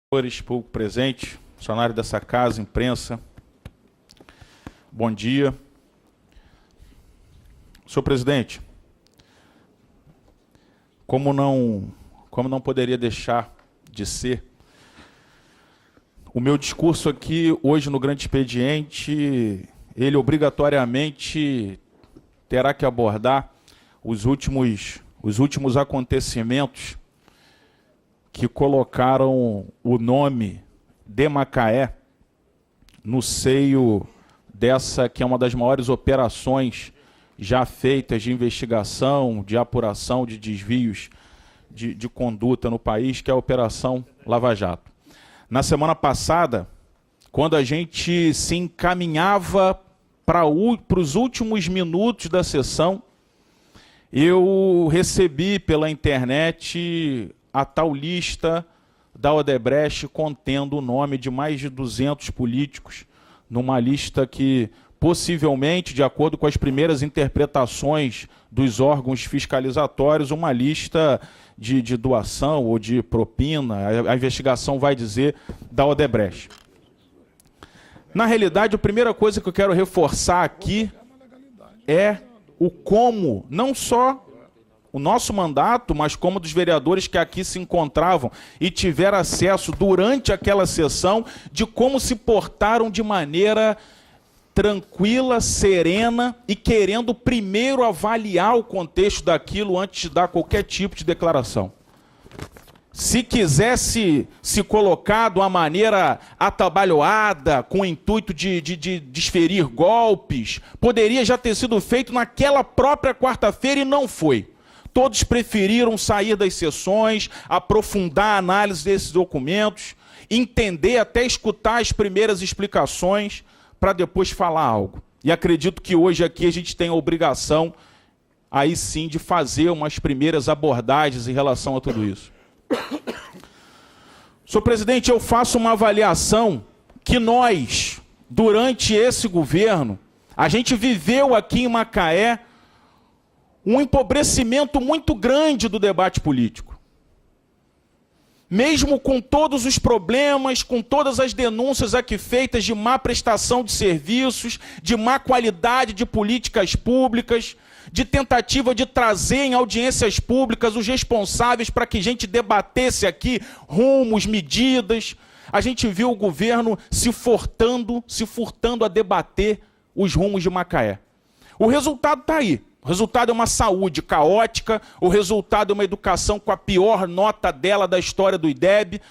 Senhores, público presente, funcionário dessa casa, imprensa, bom dia. Senhor presidente, como não poderia deixar de ser, o meu discurso aqui hoje no Grande Expediente, ele obrigatoriamente terá que abordar os últimos acontecimentos que colocaram o nome de Macaé no seio dessa que é uma das maiores operações já feitas de investigação, de apuração de desvios de conduta no país, que é a Operação Lava Jato. Na semana passada, quando a gente se encaminhava para os últimos minutos da sessão, eu recebi pela internet a tal lista da Odebrecht contendo o nome de mais de 200 políticos, numa lista que possivelmente, de acordo com as primeiras interpretações dos órgãos fiscalizatórios, uma lista de doação ou de propina, a investigação vai dizer, da Odebrecht. Na realidade, a primeira coisa que eu quero reforçar aqui é o como, não só o nosso mandato, mas como dos vereadores que aqui se encontravam e tiveram acesso durante aquela sessão de como se portaram de maneira tranquila, serena e querendo primeiro avaliar o contexto daquilo antes de dar qualquer tipo de declaração. Se quisesse se colocar de uma maneira atabalhoada, com o intuito de desferir golpes, poderia já ter sido feito naquela própria quarta-feira e não foi. Todos preferiram sair das sessões, aprofundar a análise desses documentos, entender, até escutar as primeiras explicações, para depois falar algo. E acredito que hoje aqui a gente tem a obrigação, aí sim, de fazer umas primeiras abordagens em relação a tudo isso. Senhor presidente, eu faço uma avaliação que nós, durante esse governo, a gente viveu aqui em Macaé um empobrecimento muito grande do debate político. Mesmo com todos os problemas, com todas as denúncias aqui feitas de má prestação de serviços, de má qualidade de políticas públicas, de tentativa de trazer em audiências públicas os responsáveis para que a gente debatesse aqui rumos, medidas, a gente viu o governo se furtando a debater os rumos de Macaé. O resultado está aí. O resultado é uma saúde caótica, o resultado é uma educação com a pior nota dela da história do IDEB,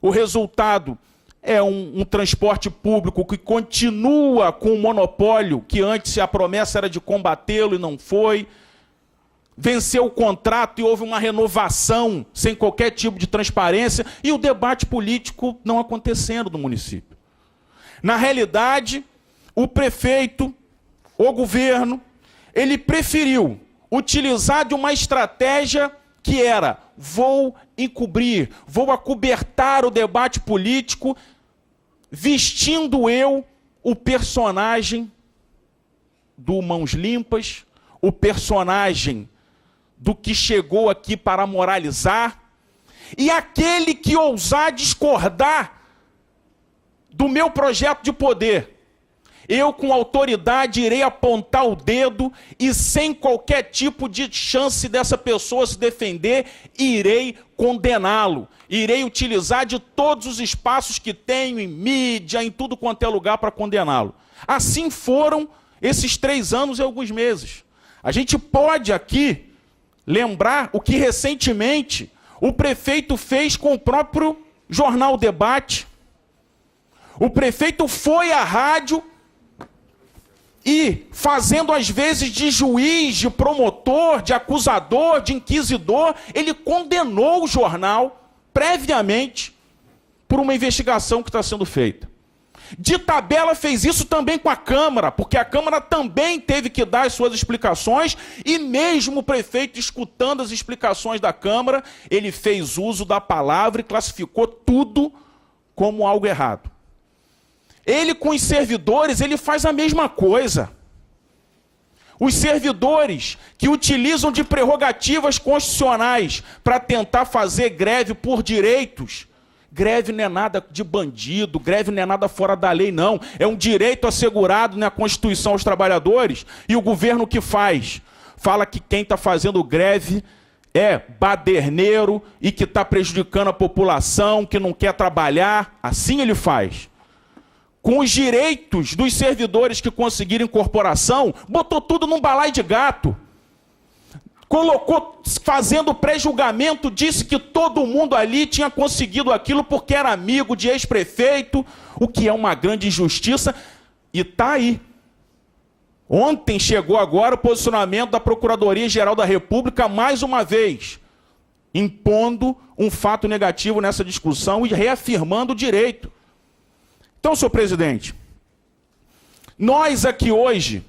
o resultado é um transporte público que continua com o monopólio, que antes a promessa era de combatê-lo e não foi, venceu o contrato e houve uma renovação sem qualquer tipo de transparência, e o debate político não acontecendo no município. Na realidade, o prefeito, o governo, ele preferiu utilizar de uma estratégia que era: vou encobrir, vou acobertar o debate político, vestindo eu o personagem do Mãos Limpas, o personagem do que chegou aqui para moralizar, e aquele que ousar discordar do meu projeto de poder, eu, com autoridade, irei apontar o dedo e, sem qualquer tipo de chance dessa pessoa se defender, irei condená-lo. Irei utilizar de todos os espaços que tenho, em mídia, em tudo quanto é lugar, para condená-lo. Assim foram esses 3 anos e alguns meses. A gente pode aqui lembrar o que recentemente o prefeito fez com o próprio jornal Debate. O prefeito foi à rádio e, fazendo às vezes de juiz, de promotor, de acusador, de inquisidor, ele condenou o jornal previamente por uma investigação que está sendo feita. De tabela fez isso também com a Câmara, porque a Câmara também teve que dar as suas explicações, e mesmo o prefeito, escutando as explicações da Câmara, ele fez uso da palavra e classificou tudo como algo errado. Ele, com os servidores, ele faz a mesma coisa. Os servidores que utilizam de prerrogativas constitucionais para tentar fazer greve por direitos, Greve não é nada de bandido, greve não é nada fora da lei, não. É um direito assegurado na Constituição aos trabalhadores. E o governo o que faz? Fala que quem está fazendo greve é baderneiro e que está prejudicando a população, que não quer trabalhar. Assim ele faz. Com os direitos dos servidores que conseguiram incorporação, botou tudo num balaio de gato. Colocou, fazendo pré-julgamento, disse que todo mundo ali tinha conseguido aquilo porque era amigo de ex-prefeito, o que é uma grande injustiça, e está aí. Ontem chegou agora o posicionamento da Procuradoria-Geral da República, mais uma vez, impondo um fato negativo nessa discussão e reafirmando o direito. Então, senhor presidente, nós aqui hoje,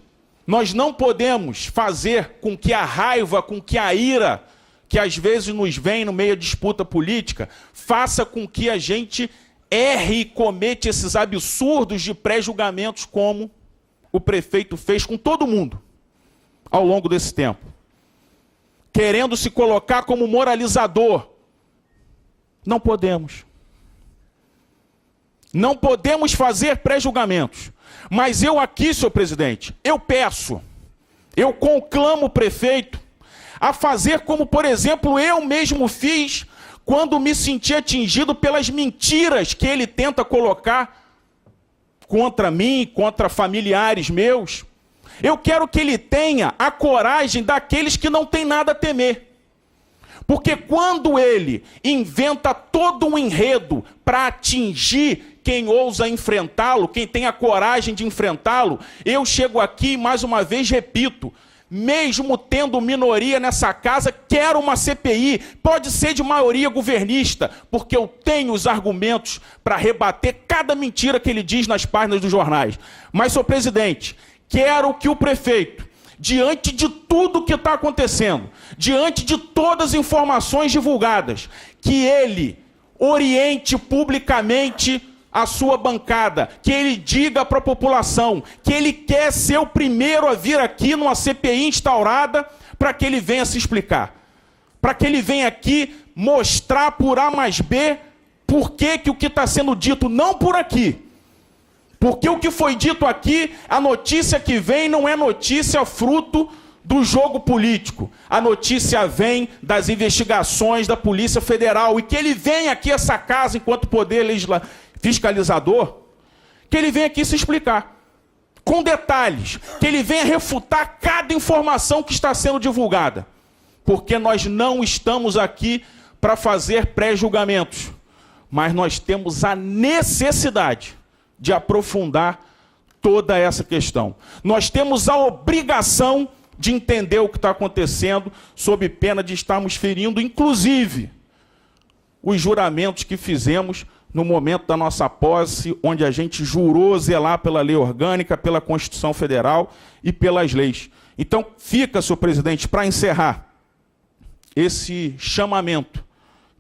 nós não podemos fazer com que a raiva, com que a ira, que às vezes nos vem no meio da disputa política, faça com que a gente erre e cometa esses absurdos de pré-julgamentos como o prefeito fez com todo mundo ao longo desse tempo. Querendo se colocar como moralizador. Não podemos. Não podemos fazer pré-julgamentos. Mas eu aqui, senhor presidente, eu peço, eu conclamo o prefeito a fazer como, por exemplo, eu mesmo fiz quando me senti atingido pelas mentiras que ele tenta colocar contra mim, contra familiares meus. Eu quero que ele tenha a coragem daqueles que não têm nada a temer. Porque quando ele inventa todo um enredo para atingir quem ousa enfrentá-lo, quem tem a coragem de enfrentá-lo, eu chego aqui e mais uma vez repito, mesmo tendo minoria nessa casa, quero uma CPI, pode ser de maioria governista, porque eu tenho os argumentos para rebater cada mentira que ele diz nas páginas dos jornais. Mas, senhor presidente, quero que o prefeito, diante de tudo que está acontecendo, diante de todas as informações divulgadas, que ele oriente publicamente a sua bancada, que ele diga para a população que ele quer ser o primeiro a vir aqui numa CPI instaurada para que ele venha se explicar. Para que ele venha aqui mostrar por A mais B por que o que está sendo dito, não por aqui. Porque o que foi dito aqui, a notícia que vem não é notícia fruto do jogo político. A notícia vem das investigações da Polícia Federal. E que ele venha aqui a essa casa enquanto poder fiscalizador, que ele venha aqui se explicar, com detalhes, que ele venha refutar cada informação que está sendo divulgada, porque nós não estamos aqui para fazer pré-julgamentos, mas nós temos a necessidade de aprofundar toda essa questão. Nós temos a obrigação de entender o que está acontecendo, sob pena de estarmos ferindo, inclusive, os juramentos que fizemos no momento da nossa posse, onde a gente jurou zelar pela lei orgânica, pela Constituição Federal e pelas leis. Então, fica, senhor presidente, para encerrar, esse chamamento,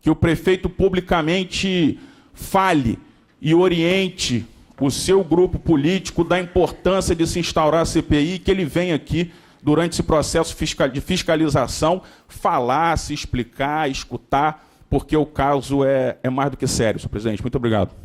que o prefeito publicamente fale e oriente o seu grupo político da importância de se instaurar a CPI, que ele venha aqui, durante esse processo de fiscalização, falar, se explicar, escutar, porque o caso é mais do que sério, senhor presidente. Muito obrigado.